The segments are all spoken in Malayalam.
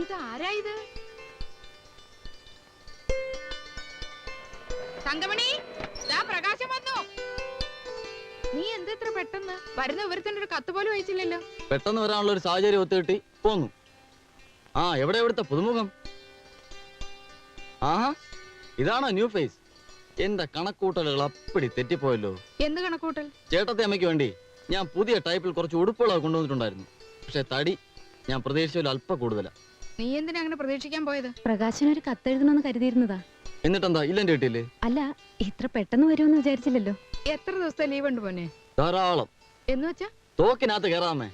ഇതാരാ ഇത്? തങ്കമണി, പ്രകാശം വന്നു. നീ എന്തെത്ര പെട്ടെന്ന് വരുന്ന വിവരത്തിന്റെ ഒരു കത്ത് പോലും അയച്ചില്ലല്ലോ. പെട്ടെന്ന് വരാനുള്ള ഒരു സാഹചര്യം ഒത്തുകിട്ടി പോന്നു. ആ എവിടെ എവിടുത്തെ പുതുമുഖം? ആഹാ, ഇതാണോ ന്യൂ ഫേസ്? എന്റെ കണക്കൂട്ടലുകൾ അപ്പടി തെറ്റിപ്പോയല്ലോ. എന്ത് കണക്കൂട്ടൽ? ചേട്ടത്തെ അമ്മയ്ക്ക് വേണ്ടി ഞാൻ പുതിയ ടൈപ്പിൽ കുറച്ച് ഉടുപ്പുകളൊക്കെ കൊണ്ടുവന്നിട്ടുണ്ടായിരുന്നു. പക്ഷെ തടി ഞാൻ പ്രതീക്ഷിച്ചതിൽ അല്പം കൂടുതലാ. നീ എന്തിനാ അങ്ങനെ പ്രതീക്ഷിക്കാൻ പോയത്? പ്രകാശന് ഒരു കത്തെഴുതണമെന്ന് കരുതിയിരുന്നതാ. എന്നിട്ടെന്താ ഇല്ലെന്റെ കിട്ടിയില്ലേ? അല്ല, ഇത്ര പെട്ടെന്ന് വരുമെന്ന് വിചാരിച്ചില്ലല്ലോ. എത്ര ദിവസത്തെ ലീവ് ഉണ്ട് പോനെ? ധാരാളം. എന്ന് വെച്ചാ തോക്കിനകത്ത് കയറാമേ.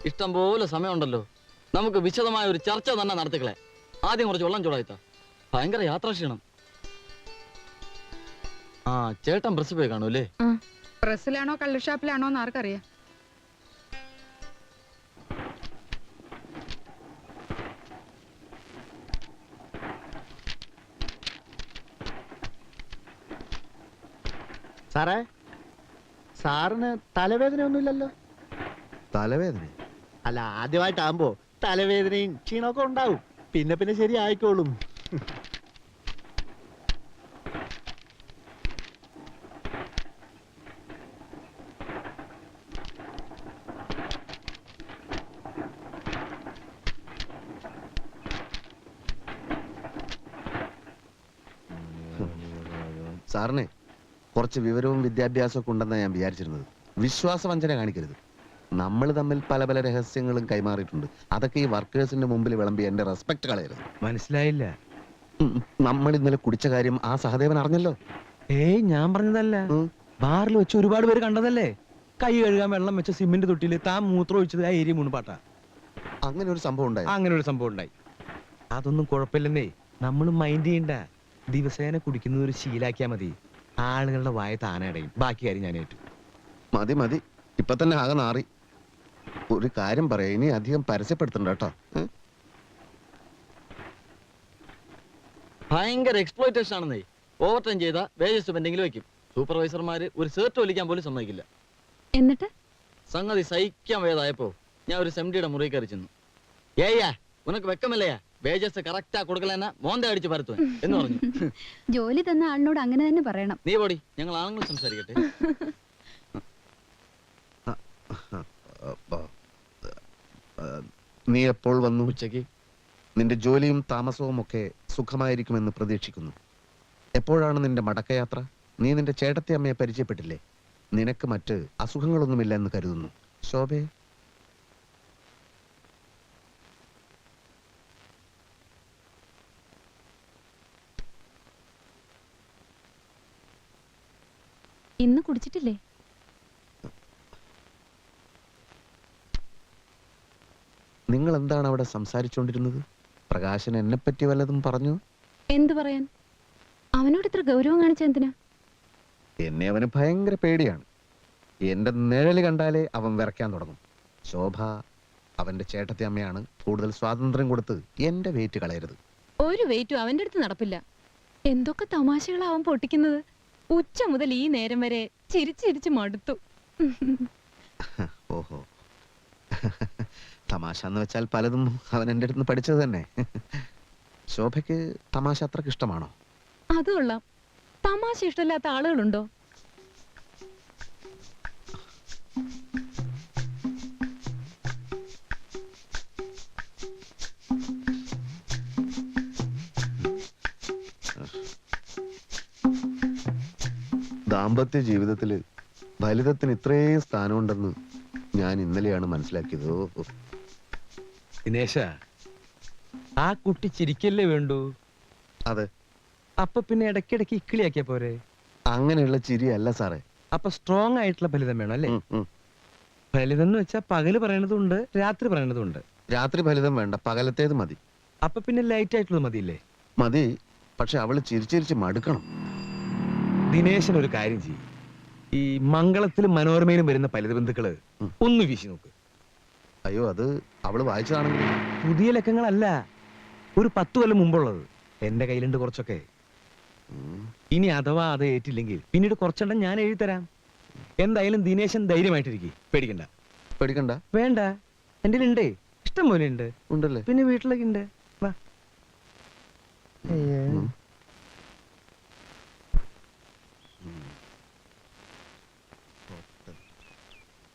ഇഷ്ടം പോലെ സമയമുണ്ടല്ലോ. നമുക്ക് വിശദമായ ഒരു ചർച്ച തന്നെ നടത്തിക്കളെ. ആദ്യം കുറച്ച് വെള്ളം ചൂടായിത്ത. ഭയങ്കര യാത്രാക്ഷീണം. ആ ചേട്ടൻ പ്രസ് പോയി കാണൂല്ലേ? പ്രസ്സിലാണോ കള്ളുഷാപ്പിലാണോ എന്ന് ആർക്കറിയാം. സാറേ, സാറിന് തലവേദന ഒന്നുമില്ലല്ലോ? തലവേദന? അല്ല, ആദ്യമായിട്ടാകുമ്പോ തലവേദനയും ക്ഷീണമൊക്കെ ഉണ്ടാവും. പിന്നെ പിന്നെ ശരി ആയിക്കോളും. സാറിനെ കുറച്ച് വിവരവും വിദ്യാഭ്യാസവും ഒക്കെ ഉണ്ടെന്നാണ് ഞാൻ വിചാരിച്ചിരുന്നത്. വിശ്വാസവഞ്ചന കാണിക്കരുത്. നമ്മൾ തമ്മിൽ പല പല രഹസ്യങ്ങളും കൈമാറിയിട്ടുണ്ട്. അതൊക്കെ ഈ വർക്കേഴ്സിന്റെ മുമ്പിൽ വിളമ്പി എന്റെ റെസ്പെക്ട് കളയരുത്. മനസ്സിലായില്ല. നമ്മൾ ഇന്നലെ കുടിച്ച കാര്യം ആ സഹദേവൻ അറിഞ്ഞല്ലോ. ഏയ്, ഞാൻ പറഞ്ഞതല്ല. ബാറിൽ വെച്ച് ഒരുപാട് പേര് കണ്ടതല്ലേ? കൈ കഴുകാൻ വെള്ളം വെച്ച സിമെന്റ് തൊട്ടില് താൻ മൂത്രം ഒഴിച്ചത് ആ ഏരിയ മുൻപാട്ടാ. അങ്ങനെ ഒരു സംഭവം ഉണ്ടായി? അങ്ങനെ ഒരു സംഭവം ഉണ്ടായി. അതൊന്നും കുഴപ്പമില്ലെന്നേ. നമ്മൾ മൈൻഡ് ചെയ്യണ്ട. ദിവസേന കുടിക്കുന്നത് ഒരു ശീലാക്കിയാ മതി. ആളുകളുടെ വായ താനടയും. ബാക്കി കാര്യം ഞാൻ ഏറ്റു. മതി മതി, ഇപ്പൊ തന്നെ ആകെ നാറി. ഒരു കാര്യം പറയാം, ഇനി അധികം പരസ്യപ്പെടുത്തണ്ട കേട്ടോ. ഭയങ്കര എക്സ്പ്ലോയിറ്റേഷൻ ആണെന്നേ. ഓവർ ടൈം ചെയ്ത വേജസ് എന്തെങ്കിലും വെക്കും. സൂപ്പർവൈസർമാര് ഒരു സേർട്ട് വലിക്കാൻ പോലും സമ്മതിക്കില്ല. എന്നിട്ട് സംഗതി സഹിക്കാൻ വേദായപ്പോ ഞാൻ ഒരു സെംഡിയുടെ മുറി കയറി ചെന്നു. ഏയ്യാ, ഉനക്ക് വെക്കമല്ലയാ, വേജസ് കറക്റ്റാ കൊടുക്കലെന്ന മോന്ത അടിച്ച് പരത്തുവൻ എന്ന് പറഞ്ഞു. ജോലി തന്ന ആളിനോട് അങ്ങനെ തന്നെ പറയണം. നീ പോടി, ഞങ്ങൾ ആണുങ്ങൾ സംസാരിക്കട്ടെ. നീ എപ്പോൾ വന്നു? ഉച്ചയ്ക്ക്. നിന്റെ ജോലിയും താമസവും ഒക്കെ സുഖമായിരിക്കുമെന്ന് പ്രതീക്ഷിക്കുന്നു. എപ്പോഴാണ് നിന്റെ മടക്കയാത്ര? നീ നിന്റെ ചേട്ടത്തി അമ്മയെ പരിചയപ്പെട്ടില്ലേ? നിനക്ക് മറ്റ് അസുഖങ്ങളൊന്നുമില്ല എന്ന് കരുതുന്നു. ശോഭേ, ഇന്ന് കുടിച്ചിട്ടില്ലേ? നിങ്ങൾ എന്താണ് അവിടെ സംസാരിച്ചുകൊണ്ടിരുന്നത്? പ്രകാശൻ എന്നെ പറ്റി വല്ലതും പറഞ്ഞു? എന്തു പറയാൻ? അവനോട് ഇത്ര ഗൗരവം കാണിച്ച എന്തിനാ? എന്നെ അവന് ഭയങ്കര പേടിയാണ്. എന്റെ നിഴല് കണ്ടാലേ അവൻ വിറയ്ക്കാൻ തുടങ്ങും. ശോഭ അവന്റെ ചേട്ടത്തി അമ്മയാണ്. കൂടുതൽ സ്വാതന്ത്ര്യം കൊടുത്ത് എന്റെ വെയിറ്റ് കളയരുത്. ഒരു വെയിറ്റും അവന്റെ അടുത്ത് നടപ്പില്ല. എന്തൊക്കെ തമാശകളാ അവൻ പൊട്ടിക്കുന്നത്. ഉച്ച മുതൽ ഈ നേരം വരെ ചിരിച്ചിരിച്ച് മടുത്തു. ഓഹോ, തമാശ എന്ന് വെച്ചാൽ പലതും അവൻ എൻ്റെ അടുത്ത് പഠിച്ചത് തന്നെ. ശോഭയ്ക്ക് തമാശ അത്രക്ക് ഇഷ്ടമാണോ? അത് കൊള്ളാം. തമാശ ഇഷ്ടമില്ലാത്ത ആളുകളുണ്ടോ? ദാമ്പത്യ ജീവിതത്തില് ഫലിതത്തിന് ഇത്രയും സ്ഥാനമുണ്ടെന്ന് ഞാൻ ഇന്നലെയാണ് മനസ്സിലാക്കിയത്. ദിനേശ, ആ കുട്ടി ചിരിക്കല്ലേ വേണ്ടു? അതെ. അപ്പൊ പിന്നെ ഇടയ്ക്കിടയ്ക്ക് ഇക്കിളിയാക്കിയ പോരെ? അങ്ങനെയുള്ള ചിരിയല്ല സാറേ. അപ്പൊ സ്ട്രോങ് ആയിട്ടുള്ള ഫലിതം വേണം അല്ലേ? ഫലിതം എന്ന് വെച്ചാൽ പകല് പറയണതുണ്ട്, രാത്രി പറയണതുണ്ട്. രാത്രി ഫലിതം വേണ്ട, പകലത്തേത് മതി. അപ്പൊ പിന്നെ ലൈറ്റ് ആയിട്ടുള്ളത് മതിയില്ലേ? മതി, പക്ഷെ അവള് ചിരിച്ചിരിച്ച് മടുക്കണം. ദിനേശൻ ഒരു കാര്യം ചെയ്യും. ഈ മംഗളത്തിലും മനോരമയിലും വരുന്ന ഫലിത ബന്ധുക്കള് ഒന്ന് വീശി നോക്ക്. അയ്യോ, അത് അവള് വായിച്ചതാണെങ്കിൽ. പുതിയ ലക്കങ്ങളല്ല, ഒരു 10 കൊല്ലം മുമ്പുള്ളത്. എന്റെ കയ്യിലുണ്ട് കുറച്ചൊക്കെ. ഇനി അഥവാ അത് ഏറ്റില്ലെങ്കിൽ പിന്നീട് കുറച്ചെണ്ണം ഞാൻ എഴുതി തരാം. എന്തായാലും ദിനേശൻ ധൈര്യമായിട്ടിരിക്കും. പേടിക്കണ്ട. പേടിക്കണ്ട? വേണ്ട, എന്റെ ഉണ്ടേ ഇഷ്ടം പോലെ ഉണ്ട്. ഉണ്ടല്ലേ? പിന്നെ വീട്ടിലൊക്കെ ഉണ്ട്. വാ. അയ്യേ. ഉം.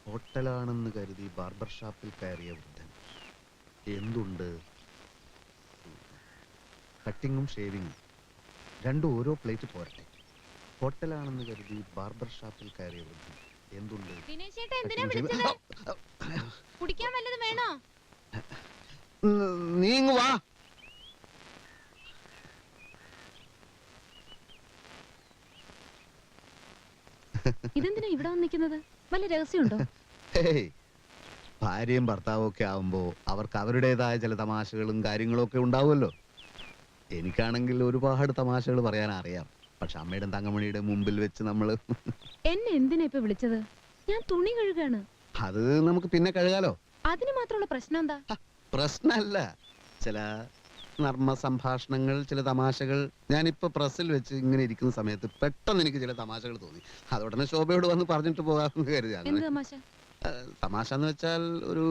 ഹോട്ടലാണെന്ന് കരുതി ബാർബർ ഷാപ്പിൽ കയറിയ വൃദ്ധൻ. എന്തുണ്ട്? കട്ടിങ്ങും ഷേവിങ്ങും രണ്ടും ഓരോ പ്ലേറ്റ് പോരട്ടെ. ഹോട്ടലാണെന്ന് കരുതി ബാർബർ ഷാപ്പിൽ കയറിയ വൃദ്ധൻ. എന്തുണ്ട്? ദിനേശേട്ടാ എന്തിനാ കട്ടിങ്ങും വിളിച്ചത്? ഷേവിങ്ങും. കുടിക്കാൻ വല്ലതും വേണോ? നീ ഇങ്ങ് വാ. ഇതെന്തിനാ ഇവിടെ വന്നിരിക്കുന്നത്? വല്ല രഹസ്യമുണ്ടോ? ഹേയ്, ഭാര്യയും ഭർത്താവും ഒക്കെ ആവുമ്പോ അവർക്ക് അവരുടേതായ ചില തമാശകളും കാര്യങ്ങളും ഒക്കെ ഉണ്ടാവുമല്ലോ. എനിക്കാണെങ്കിൽ ഒരുപാട് തമാശകൾ പറയാൻ അറിയാം. പക്ഷെ അമ്മയുടെ തങ്കമണിയുടെ മുമ്പിൽ വെച്ച് നമ്മള് എന്നെ എന്തിനാ ഇപ്പൊ വിളിച്ചത്? ഞാൻ തുണി കഴുകാണ്. അത് നമുക്ക് പിന്നെ കഴുകാലോ. അതിന് മാത്രമുള്ള പ്രശ്നം എന്താ? പ്രശ്നമല്ല, ചില നർമ്മ സംഭാഷണങ്ങൾ, ചില തമാശകൾ. ഞാനിപ്പോ പ്രസ്സിൽ വെച്ച് ഇങ്ങനെ ഇരിക്കുന്ന സമയത്ത് പെട്ടെന്ന് എനിക്ക് ചില തമാശകൾ തോന്നി. അതുടനെ ശോഭയോട് വന്ന് പറഞ്ഞിട്ട് പോകാമെന്ന് കരുതി. എന്ത് അങ്ങനെ തമാശ? തമാശ എന്ന് വെച്ചാൽ ഒരു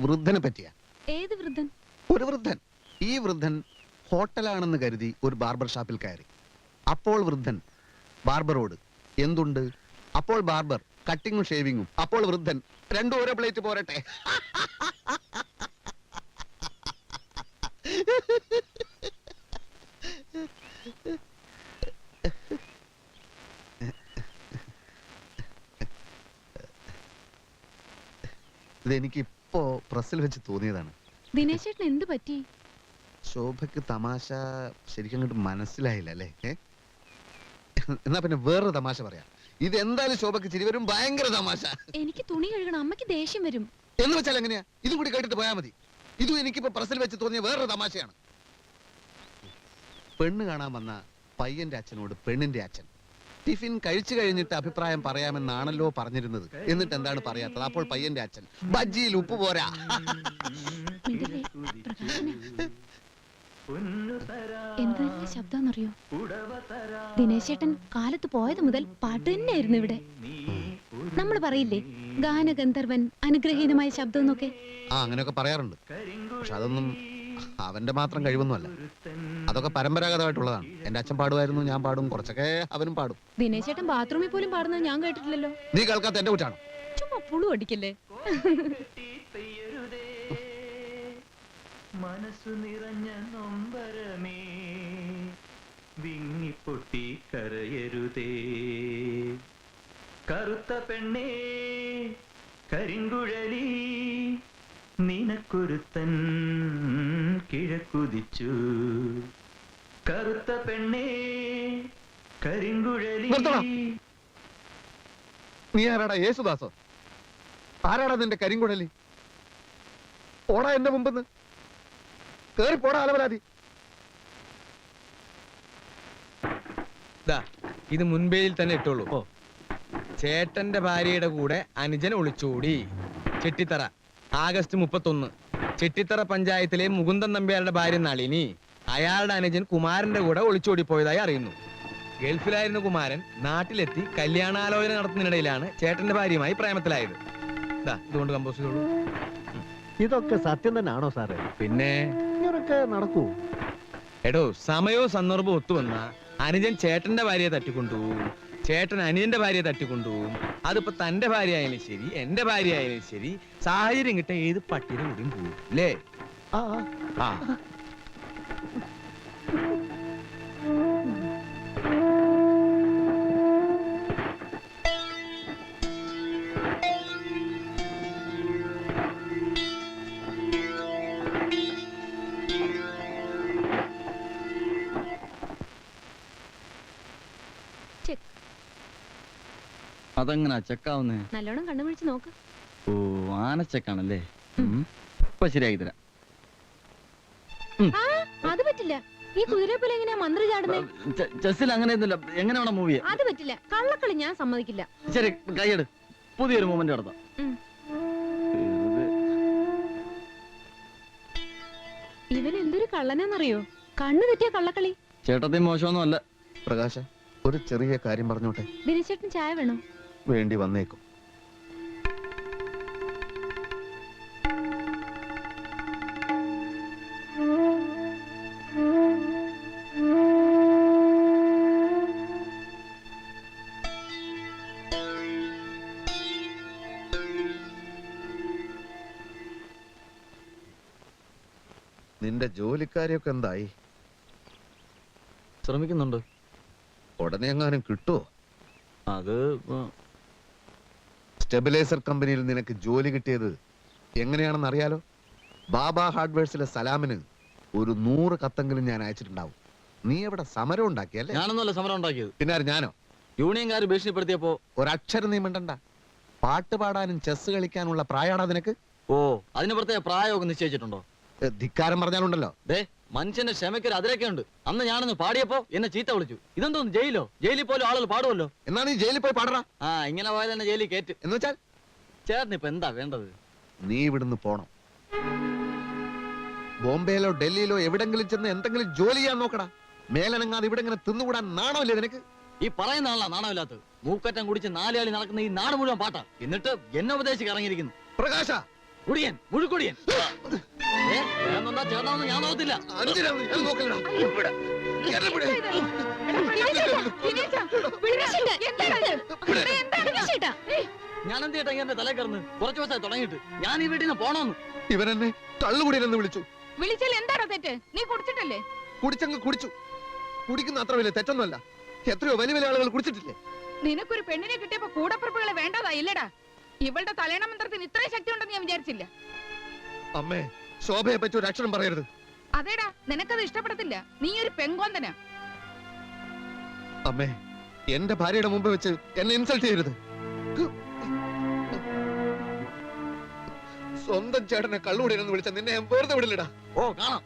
വൃദ്ധനെ പറ്റിയാ. ഏത് വൃദ്ധൻ? ഒരു വൃദ്ധൻ. ഈ വൃദ്ധൻ ഹോട്ടലാണെന്ന് കരുതി ഒരു ബാർബർ ഷാപ്പിൽ കയറി. അപ്പോൾ വൃദ്ധൻ ബാർബറോട് എന്തുണ്ട്? അപ്പോൾ ബാർബർ കട്ടിങ്ങും ഷേവിങ്ങും. അപ്പോൾ വൃദ്ധൻ രണ്ടും ഓരോ പ്ലേറ്റ് പോരട്ടെ. ഇതെനിക്ക് ഇപ്പോ പ്രസ്സിൽ വെച്ച് തോന്നിയതാണ്. ദിനേശേട്ടൻ എന്ത് പറ്റി? ശോഭയ്ക്ക് തമാശ ശരിക്കും അങ്ങോട്ട് മനസ്സിലായില്ല അല്ലേ? എന്നാ പിന്നെ വേറൊരു തമാശ പറയാം. ഇത് എന്തായാലും ശോഭയ്ക്ക് ചിരി വരും. ഭയങ്കര തമാശ. എനിക്ക് തുണി കഴുകണം, അമ്മയ്ക്ക് ദേഷ്യം വരും. എന്ന് വെച്ചാൽ എങ്ങനെയാ? ഇതും കൂടി കേട്ടിട്ട് പോയാൽ മതി. ഇതും എനിക്കിപ്പോ പ്രസ്സിൽ വെച്ച് തോന്നിയ വേറൊരു തമാശയാണ്. പെണ്ണ് കാണാൻ വന്ന പയ്യന്റെ അച്ഛനോട് പെണ്ണിന്റെ അച്ഛൻ ടിഫിൻ കഴിച്ചു കഴിഞ്ഞിട്ട് അഭിപ്രായം പറയാമെന്നാണല്ലോ പറഞ്ഞിരുന്നത്. എന്നിട്ട് എന്താണ് പറയാത്തത്? അപ്പോൾ പയ്യന്റെ അച്ഛൻ ബജ്ജിയിൽ ഉപ്പ് പോരാ. മിണ്ടല്ലേ, പ്രകാശനെ. എന്ത് തന്നെ ശബ്ദമെന്നറിയോ? ദിനേശേട്ടൻ കാലത്ത് പോയത് മുതൽ പാട്ട് തന്നെയായിരുന്നു ഇവിടെ. നമ്മൾ പറയില്ലേ ഗാനഗന്ധർവൻ, അനുഗ്രഹീതമായ ശബ്ദം എന്നൊക്കെ. അങ്ങനെയൊക്കെ പറയാറുണ്ട്. പക്ഷെ അതൊന്നും അവന്റെ മാത്രം കഴിവൊന്നുമല്ല. അതൊക്കെ പരമ്പരാഗതമായിട്ടുള്ളതാണ്. എന്റെ അച്ഛൻ പാടുമായിരുന്നു, ഞാൻ പാടും, കുറച്ചൊക്കെ അവനും പാടും. ദിനേശേട്ടൻ ബാത്റൂമിൽ പോലും പാടുന്നത് ഞാൻ കേട്ടിട്ടില്ലല്ലോ. നീ കേൾക്കാത്ത എന്റെ കുറ്റാണ്. ചുമ്മാ പുളു അടിക്കല്ലേ. മനസ്സു നിറഞ്ഞ നൊമ്പരമേ വിങ്ങിപ്പൊട്ടി കരയരുതേ. കറുത്ത പെണ്ണേ കരിങ്കുഴലി നിനക്കൊരുത്തൻ കിഴക്കുതിച്ചു. കറുത്ത പെണ്ണേ കരിങ്കുഴലി. നീ ആരാടാ? യേശുദാസോ? ആരാടാ നിന്റെ കരിങ്കുഴലി? ഓടാ എന്റെ മുമ്പെന്ന് കേറി പോടാ അലവലാതി. ഇത് മുൻപേയിൽ തന്നെ ഇട്ടോളൂ. ചേട്ടന്റെ ഭാര്യയുടെ കൂടെ അനുജൻ ഒളിച്ചോടി. ചെട്ടിത്തറ ആഗസ്റ്റ് 31. ചെട്ടിത്തറ പഞ്ചായത്തിലെ മുകുന്ദൻ നമ്പ്യാരുടെ ഭാര്യ നളിനി അയാളുടെ അനുജൻ കുമാരന്റെ കൂടെ ഒളിച്ചോടിപ്പോയതായി അറിയുന്നു. ഗൾഫിലായിരുന്ന കുമാരൻ നാട്ടിലെത്തി കല്യാണാലോചന നടത്തുന്നതിനിടയിലാണ് ചേട്ടന്റെ ഭാര്യയുമായി പ്രേമത്തിലായത്. ഇതുകൊണ്ട് കമ്പോസ് ചെയ്തോളൂ. ഇതൊക്കെ സത്യം തന്നെയാണോ സാറേ? പിന്നെ ഇങ്ങനൊക്കെ നടക്കൂ? എടോ, സമയവും സന്ദർഭവും ഒത്തുവന്ന അനുജൻ ചേട്ടന്റെ ഭാര്യയെ തട്ടിക്കൊണ്ടുപോകും, ചേട്ടൻ അനിയന്റെ ഭാര്യയെ തട്ടിക്കൊണ്ടുപോകും. അതിപ്പോ തന്റെ ഭാര്യ ആയാലും ശരി, എന്റെ ഭാര്യ ആയാലും ശരി, സാഹചര്യം കിട്ട ഏത് പട്ടിയുടെ കൂടിയും പോകും അല്ലേ? ആ ആ അതെങ്ങനാ ചെക്കാവുന്നേ? നല്ലോണം കണ്ണുപിടിച്ച് നോക്ക്. ഓ, ആനച്ചക്കാണല്ലേ. ഇപ്പൊ ശരിയാക്കി തരാം. ആ, അത് പറ്റില്ല. ഈ കുതിരയെ പോലെ എങ്ങനെയാ മന്ത്രി ചാടുന്നത്? ചെസ്സിൽ അങ്ങനെയൊന്നുമില്ല. എങ്ങനെ വേണം മൂവിയെ? അത് പറ്റില്ല. കള്ളക്കളി ഞാൻ സമ്മതിക്കില്ല. ശരി, കൈയെടു. പുതിയൊരു മൂവ്മെന്റ് നടത്താം. ഇവൻ എന്തൊരു കള്ളനാന്നറിയോ? കണ്ണു തെറ്റിയ കള്ളക്കളി. ചേട്ടത്തി മോശമൊന്നും അല്ല. പ്രകാശ, ഒരു ചെറിയ കാര്യം പറഞ്ഞോട്ടെ? ദിനേശേട്ടൻ ചായ വേണോ? വേണ്ടി വന്നേക്കും. നിന്റെ ജോലിക്കാരിയൊക്കെ എന്തായി? ശ്രമിക്കുന്നുണ്ട്. ഉടനെ എങ്ങാനും കിട്ടുമോ? അത് സ്റ്റെബിലൈസർ കമ്പനിയിൽ നിനക്ക് ജോലി കിട്ടിയത് എങ്ങനെയാണെന്ന് അറിയാലോ. ബാബ ഹാർഡ്വെയർസിലെ സലാമിന് ഒരു 100 കത്തെങ്കിലും ഞാൻ അയച്ചിട്ടുണ്ടാവും. നീ എവിടെ സമരം ഉണ്ടാക്കിയല്ലേ? ഞാനൊന്നുമല്ല സമരം ഉണ്ടാക്കിയത്. പിന്നെ ആര്? ഞാനോ? യൂണിയൻകാർ ഭീഷണിപ്പെടുത്തിയപ്പോ ഒരക്ഷരം നീ മിണ്ടണ്ട. പാട്ട് പാടാനും ചെസ് കളിക്കാനുള്ള പ്രായാടാ നിനക്ക്? ഓ അതിന് പ്രത്യേക പ്രായമൊക്കെ നിശ്ചയിച്ചിട്ടുണ്ടോ? ധിക്കാരം പറഞ്ഞാലുണ്ടല്ലോ. ദേ മനുഷ്യന്റെ ക്ഷമയ്ക്കൊരു അതിരൊക്കെ ഉണ്ട്. അന്ന് ഞാനൊന്ന് പാടിയപ്പോ എന്നെ ചീത്ത വിളിച്ചു. ഇതെന്തോന്ന് ജയിലോ? ജയിലിൽ പോലും ആളുകൾ പാടുമല്ലോ. എന്നാ നീ ജയിലിൽ പോയി പാടറാ. ആ ഇങ്ങനെ പോയത് തന്നെ ജയിലിൽ കയറ്റ്. എന്ന് വെച്ചാൽ ചേട്ടന് ഇപ്പൊ എന്താ വേണ്ടത്? നീ ഇവിടുന്ന് പോണം. ബോംബെയിലോ ഡൽഹിയിലോ എവിടെങ്കിലും ചെന്ന് എന്തെങ്കിലും ജോലി ചെയ്യാൻ നോക്കടാ. മേലനങ്ങാതെ ഇവിടെ ഇങ്ങനെ തിന്നുകൂടാൻ നാണമില്ലേ നിനക്ക്? ഈ പറയുന്ന ആളാ നാണമില്ലാത്തത്. മൂക്കറ്റം കുടിച്ച് 4 ആളി നടക്കുന്ന ഈ നാട് മുഴുവൻ പാട്ടാ. എന്നിട്ട് എന്നെ ഉപദേശിച്ച് ഇറങ്ങിയിരിക്കുന്നു. പ്രകാശ കുടിയൻ മുഴുക്കുടിയൻ. ചേർന്നാന്ന് ഞാൻ നോക്കത്തില്ല. ഞാൻ എന്ത് ചേട്ടാ എന്റെ തലേ കയറുന്നു? കുറച്ചു ദിവസമായി തുടങ്ങിയിട്ട്. ഞാൻ ഈ വീട്ടിൽ നിന്ന് പോണോന്ന്. ഇവനെന്നെ കള്ളുകുടിയെന്ന് വിളിച്ചു. വിളിച്ചാൽ എന്താണോ തെറ്റ്? നീ കുടിച്ചിട്ടല്ലേ? കുടിച്ചങ്ങ് കുടിച്ചു. കുടിക്കുന്ന അത്ര വലിയ തെറ്റൊന്നുമല്ല. എത്രയോ വലിയ വലിയ ആളുകൾ കുടിച്ചിട്ടില്ലേ? നിനക്കൊരു പെണ്ണിനെ കിട്ടിയപ്പോ കൂടപ്പുറപ്പുകളെ വേണ്ടതാ ഇല്ലടാ. ഇവളുടെ തലേണ മന്ത്രത്തിന് ഇത്രയും ശക്തി ഉണ്ടെന്ന് ഞാൻ വിചാരിച്ചില്ല. അമ്മേ, ശോഭയെ പറ്റി ഒരു അക്ഷരം പറയരുത്. അതേടാ, നിനക്കത് ഇഷ്ടപ്പെടത്തില്ല. നീ ഒരു പെങ്കോന്തനാ. അമ്മേ, എന്റെ ഭാര്യയുടെ മുമ്പ് വെച്ച് എന്നെ ഇൻസൾട്ട് ചെയ്യരുത്. സ്വന്തം ചേട്ടനെ കള്ളുകൂടിയെന്ന് വിളിച്ച നിന്നെ ഞാൻ വെറുതെ വിടില്ലടാ. ഓ കാണാം.